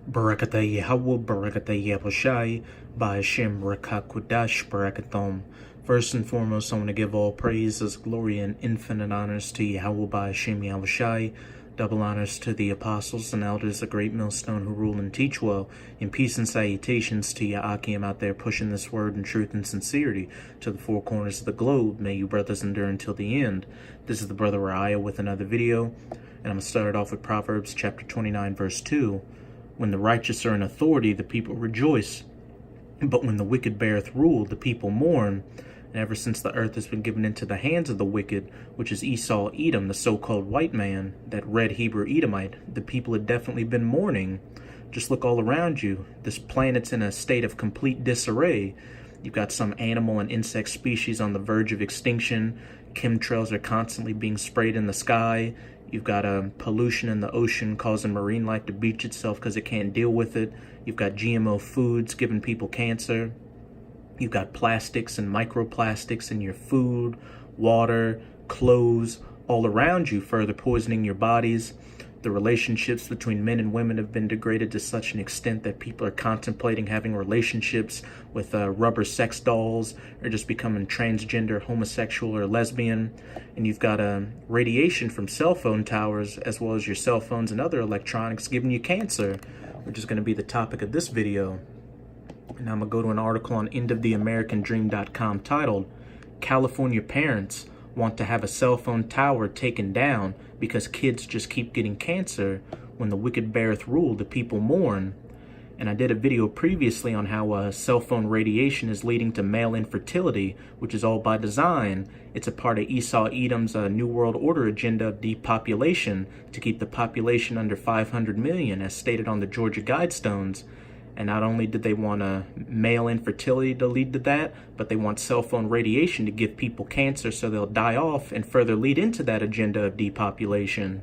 Barakata Yahweh, Barakata Yahushai, Ba'ashem Rakakudash, Barakathom. First and foremost, I want to give all praises, glory, and infinite honors to Yahweh, Ba'ashem Yahushai. Double honors to the apostles and elders, the great millstone who rule and teach well. In peace and salutations to Ya'akim out there pushing this word in truth and sincerity to the four corners of the globe. May you brothers endure until the end. This is the brother Raya with another video, and I'm going to start it off with Proverbs chapter 29, verse 2. When the righteous are in authority, the people rejoice. But when the wicked beareth rule, the people mourn. And ever since the earth has been given into the hands of the wicked, which is Esau, Edom, the so-called white man, that red Hebrew Edomite, the people have definitely been mourning. Just look all around you. This planet's in a state of complete disarray. You've got some animal and insect species on the verge of extinction. Chemtrails are constantly being sprayed in the sky. You've got pollution in the ocean causing marine life to bleach itself because it can't deal with it. You've got GMO foods giving people cancer. You've got plastics and microplastics in your food, water, clothes, all around you, further poisoning your bodies. The relationships between men and women have been degraded to such an extent that people are contemplating having relationships with rubber sex dolls, or just becoming transgender, homosexual, or lesbian. And you've got radiation from cell phone towers, as well as your cell phones and other electronics, giving you cancer, which is going to be the topic of this video. And I'm going to go to an article on endoftheamericandream.com titled, California Parents Want to Have a Cell Phone Tower Taken Down Because Kids Just Keep Getting Cancer. When the wicked beareth rule, the people mourn. And I did a video previously on how cell phone radiation is leading to male infertility, which is all by design. It's a part of Esau, Edom's New World Order agenda of depopulation to keep the population under 500 million, as stated on the Georgia Guidestones. And not only did they want male infertility to lead to that, but they want cell phone radiation to give people cancer so they'll die off and further lead into that agenda of depopulation.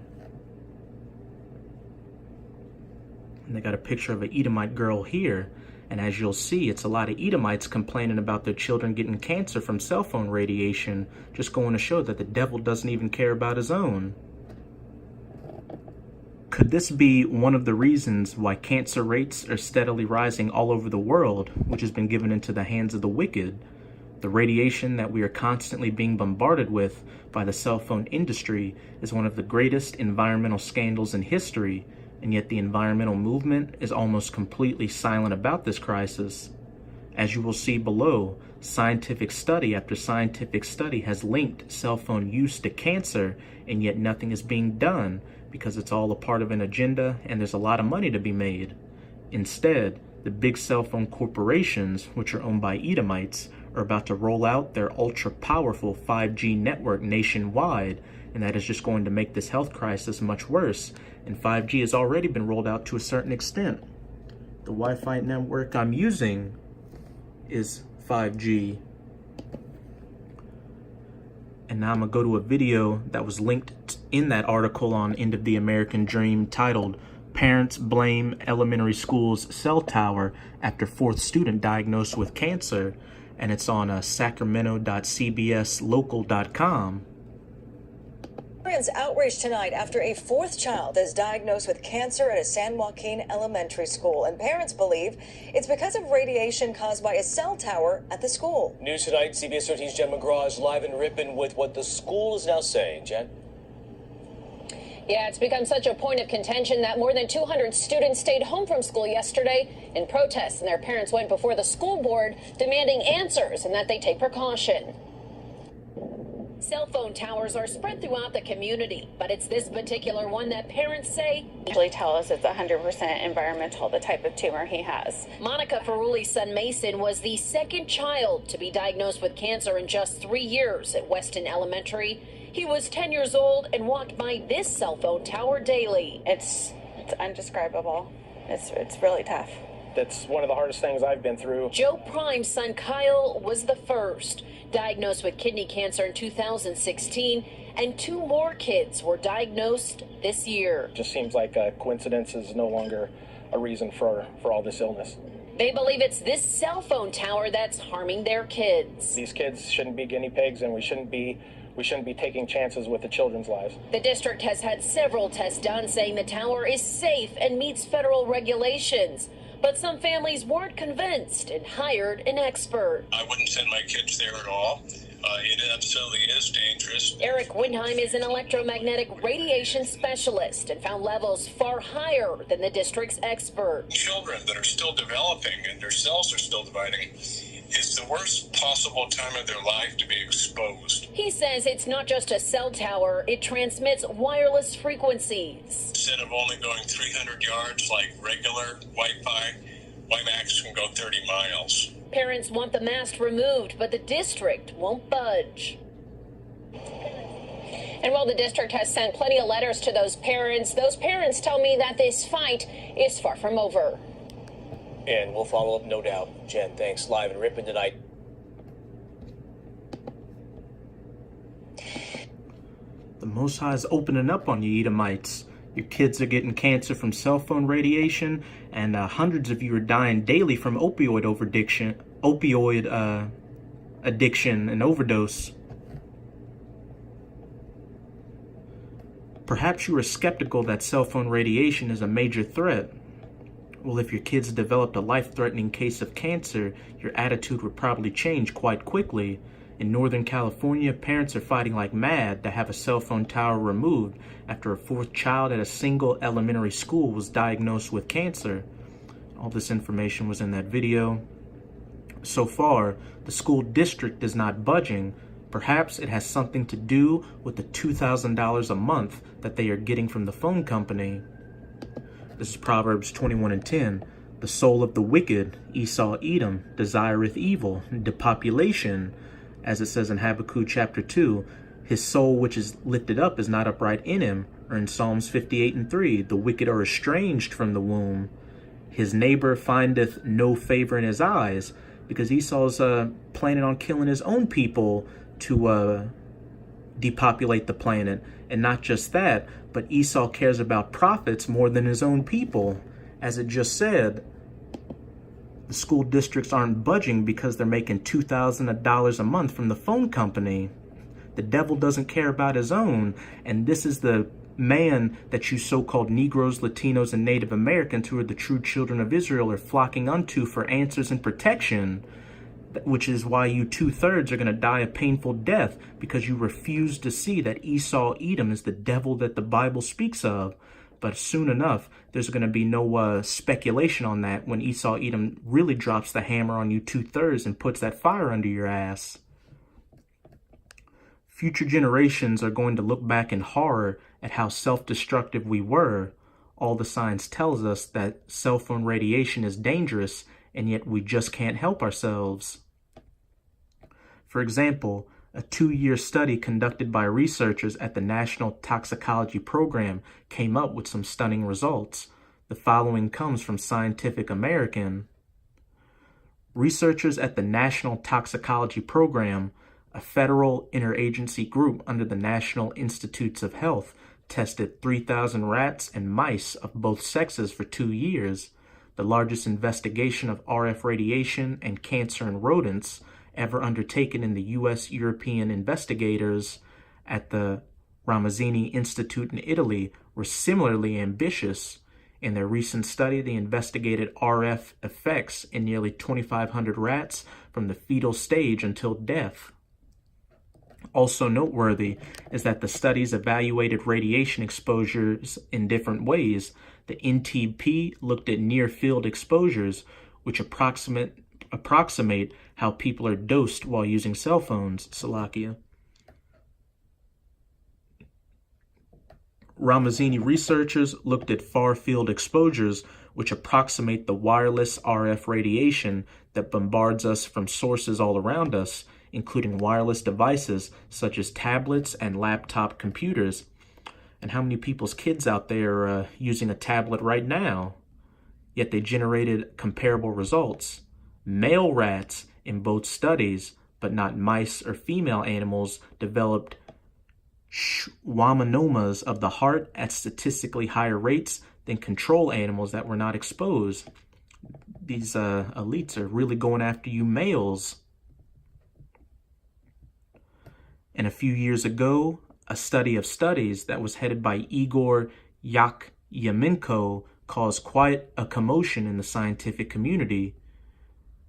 And they got a picture of an Edomite girl here. And as you'll see, it's a lot of Edomites complaining about their children getting cancer from cell phone radiation, just going to show that the devil doesn't even care about his own. Could this be one of the reasons why cancer rates are steadily rising all over the world, which has been given into the hands of the wicked? The radiation that we are constantly being bombarded with by the cell phone industry is one of the greatest environmental scandals in history, and yet the environmental movement is almost completely silent about this crisis. As you will see below, scientific study after scientific study has linked cell phone use to cancer, and yet nothing is being done, because it's all a part of an agenda and there's a lot of money to be made. Instead, the big cell phone corporations, which are owned by Edomites, are about to roll out their ultra-powerful 5G network nationwide, and that is just going to make this health crisis much worse. And 5G has already been rolled out to a certain extent. The Wi-Fi network I'm using is 5G. And now I'm going to go to a video that was linked in that article on End of the American Dream titled, Parents Blame Elementary School's Cell Tower After Fourth Student Diagnosed with Cancer. And it's on sacramento.cbslocal.com. Parents outraged tonight after a fourth child is diagnosed with cancer at a San Joaquin elementary school, and parents believe it's because of radiation caused by a cell tower at the school. News tonight, CBS 13's Jen McGraw is live in Ripon with what the school is now saying. Jen? Yeah, it's become such a point of contention that more than 200 students stayed home from school yesterday in protest, and their parents went before the school board demanding answers and that they take precaution. Cell phone towers are spread throughout the community, but it's this particular one that parents say usually tell us it's 100% environmental, the type of tumor he has. Monica Ferruli's son Mason was the second child to be diagnosed with cancer in just 3 years at Weston Elementary. He was 10 years old and walked by this cell phone tower daily. It's undescribable. It's really tough. That's one of the hardest things I've been through. Joe Prime's son Kyle was the first, diagnosed with kidney cancer in 2016, and 2 more kids were diagnosed this year. It just seems like a coincidence is no longer a reason for all this illness. They believe it's this cell phone tower that's harming their kids. These kids shouldn't be guinea pigs, and we shouldn't be we shouldn't be taking chances with the children's lives. The district has had several tests done saying the tower is safe and meets federal regulations. But some families weren't convinced and hired an expert. I wouldn't send my kids there at all. It absolutely is dangerous. Eric Windheim is an electromagnetic radiation specialist and found levels far higher than the district's expert. Children that are still developing and their cells are still dividing is the worst possible time of their life to be exposed. He says it's not just a cell tower, it transmits wireless frequencies. Instead of only going 300 yards like regular Wi-Fi, WiMAX can go 30 miles. Parents want the mast removed, but the district won't budge. And while the district has sent plenty of letters to those parents tell me that this fight is far from over. And we'll follow up, no doubt. Jen, thanks. Live in Ripon tonight. The Most High is opening up on you, Edomites. Your kids are getting cancer from cell phone radiation, and hundreds of you are dying daily from opioid addiction and overdose. Perhaps you are skeptical that cell phone radiation is a major threat. Well, if your kids developed a life-threatening case of cancer, your attitude would probably change quite quickly. In Northern California, parents are fighting like mad to have a cell phone tower removed after a fourth child at a single elementary school was diagnosed with cancer. All this information was in that video. So far, the school district is not budging. Perhaps it has something to do with the $2,000 a month that they are getting from the phone company. This is Proverbs 21:10. The soul of the wicked, Esau, Edom, desireth evil, depopulation. As it says in Habakkuk chapter 2, his soul which is lifted up is not upright in him. Or in Psalms 58:3, the wicked are estranged from the womb. His neighbor findeth no favor in his eyes, because Esau's planning on killing his own people to depopulate the planet. And not just that, but Esau cares about profits more than his own people. As it just said, the school districts aren't budging because they're making $2,000 a month from the phone company. The devil doesn't care about his own, and this is the man that you so-called Negroes, Latinos, and Native Americans, who are the true children of Israel, are flocking unto for answers and protection, which is why you 2/3 are going to die a painful death, because you refuse to see that Esau, Edom, is the devil that the Bible speaks of. But soon enough, there's going to be no speculation on that when Esau, Edom really drops the hammer on you 2/3 and puts that fire under your ass. Future generations are going to look back in horror at how self-destructive we were. All the science tells us that cell phone radiation is dangerous, and yet we just can't help ourselves. For example, a 2-year study conducted by researchers at the National Toxicology Program came up with some stunning results. The following comes from Scientific American. Researchers at the National Toxicology Program, a federal interagency group under the National Institutes of Health, tested 3,000 rats and mice of both sexes for 2 years, the largest investigation of RF radiation and cancer in rodents ever undertaken in the U.S. European investigators at the Ramazzini Institute in Italy were similarly ambitious. In their recent study, they investigated RF effects in nearly 2,500 rats from the fetal stage until death. Also noteworthy is that the studies evaluated radiation exposures in different ways. The NTP looked at near-field exposures, which approximate how people are dosed while using cell phones. Salakia. Ramazzini researchers looked at far-field exposures, which approximate the wireless RF radiation that bombards us from sources all around us, including wireless devices such as tablets and laptop computers. And how many people's kids out there are using a tablet right now? Yet they generated comparable results. Male rats in both studies, but not mice or female animals, developed schwannomas of the heart at statistically higher rates than control animals that were not exposed. These elites are really going after you males. And a few years ago, a study of studies that was headed by Igor Yakovenko caused quite a commotion in the scientific community.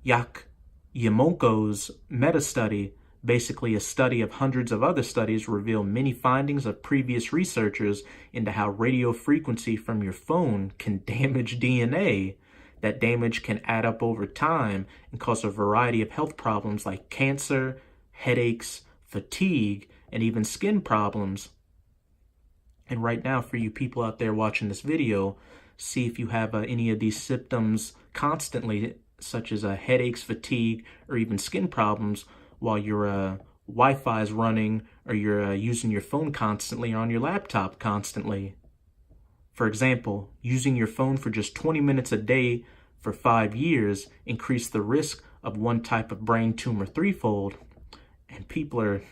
Yakovenko's meta-study, basically a study of hundreds of other studies, revealed many findings of previous researchers into how radio frequency from your phone can damage DNA. That damage can add up over time and cause a variety of health problems like cancer, headaches, fatigue, and even skin problems. And right now, for you people out there watching this video, see if you have any of these symptoms constantly, such as headaches, fatigue, or even skin problems while your Wi-Fi is running, or you're using your phone constantly, or on your laptop constantly. For example, using your phone for just 20 minutes a day for 5 years increased the risk of one type of brain tumor threefold. And people are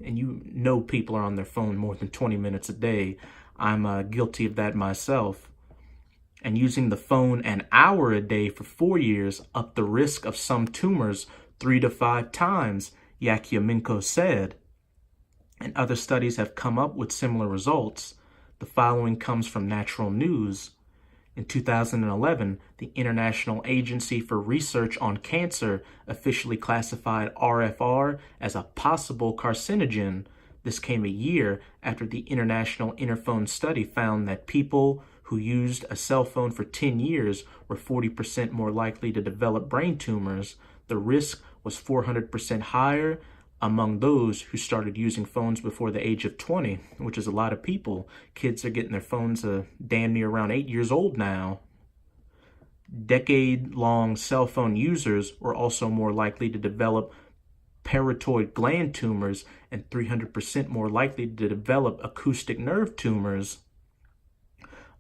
on their phone more than 20 minutes a day. I'm guilty of that myself. And using the phone an hour a day for 4 years upped the risk of some tumors 3 to 5 times, Yakovenko said. And other studies have come up with similar results. The following comes from Natural News. In 2011, the International Agency for Research on Cancer officially classified RFR as a possible carcinogen. This came a year after the International Interphone Study found that people who used a cell phone for 10 years were 40% more likely to develop brain tumors. The risk was 400% higher among those who started using phones before the age of 20, which is a lot of people. Kids are getting their phones damn near around 8 years old now. Decade-long cell phone users were also more likely to develop parotid gland tumors and 300% more likely to develop acoustic nerve tumors.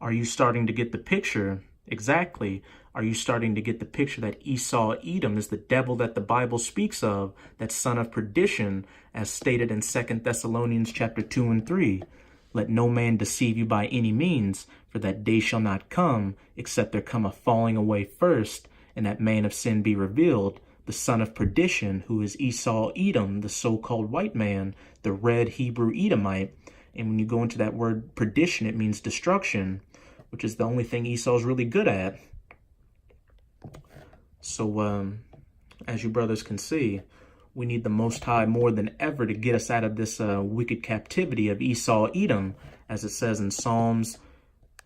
Are you starting to get the picture? Exactly. Are you starting to get the picture that Esau, Edom, is the devil that the Bible speaks of, that son of perdition, as stated in 2 Thessalonians chapter 2 and 3? Let no man deceive you by any means, for that day shall not come, except there come a falling away first, and that man of sin be revealed, the son of perdition, who is Esau, Edom, the so-called white man, the red Hebrew Edomite. And when you go into that word perdition, it means destruction, which is the only thing Esau's really good at. So, as you brothers can see, we need the Most High more than ever to get us out of this wicked captivity of Esau, Edom, as it says in Psalms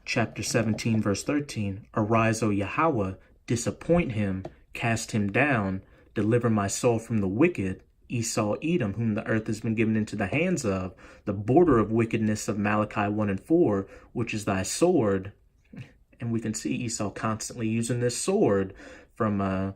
chapter 17, verse 13. Arise, O Yahweh, disappoint him, cast him down, deliver my soul from the wicked, Esau, Edom, whom the earth has been given into the hands of, the border of wickedness of Malachi 1 and 4, which is thy sword. And we can see Esau constantly using this sword from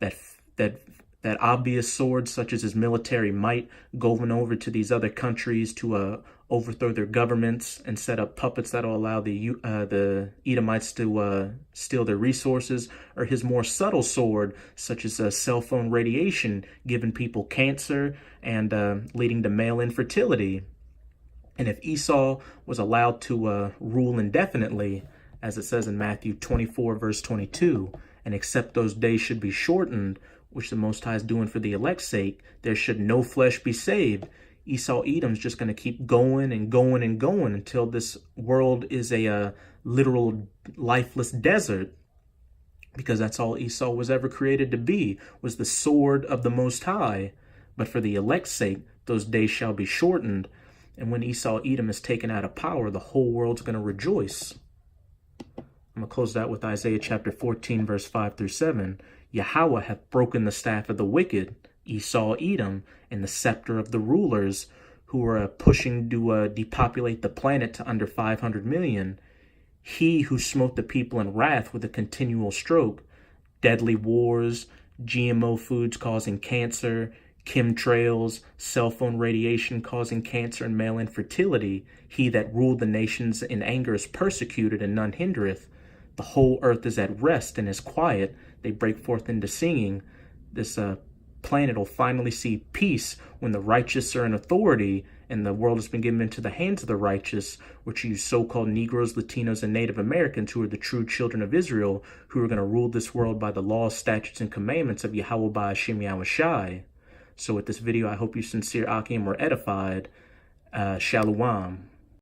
that obvious sword, such as his military might, going over to these other countries to overthrow their governments and set up puppets that will allow the Edomites to steal their resources, or his more subtle sword, such as cell phone radiation, giving people cancer and leading to male infertility. And if Esau was allowed to rule indefinitely, as it says in Matthew 24, verse 22, and except those days should be shortened, which the Most High is doing for the elect's sake, there should no flesh be saved. Esau, Edom's just going to keep going and going and going until this world is a literal lifeless desert, because that's all Esau was ever created to be, was the sword of the Most High. But for the elect's sake, those days shall be shortened. And when Esau, Edom is taken out of power, the whole world's going to rejoice. I'm going to close that with Isaiah chapter 14, verse 5 through 7. Yahweh hath broken the staff of the wicked, Esau, Edom, and the scepter of the rulers who are pushing to depopulate the planet to under 500 million. He who smote the people in wrath with a continual stroke, deadly wars, GMO foods causing cancer, chemtrails, cell phone radiation causing cancer and male infertility. He that ruled the nations in anger is persecuted, and none hindereth. The whole earth is at rest and is quiet. They break forth into singing. This planet will finally see peace when the righteous are in authority and the world has been given into the hands of the righteous, which are you so-called Negroes, Latinos, and Native Americans, who are the true children of Israel, who are going to rule this world by the laws, statutes, and commandments of Yahweh Ba'ashem Yahushai. So with this video, I hope you sincere Akim were edified. Shalom.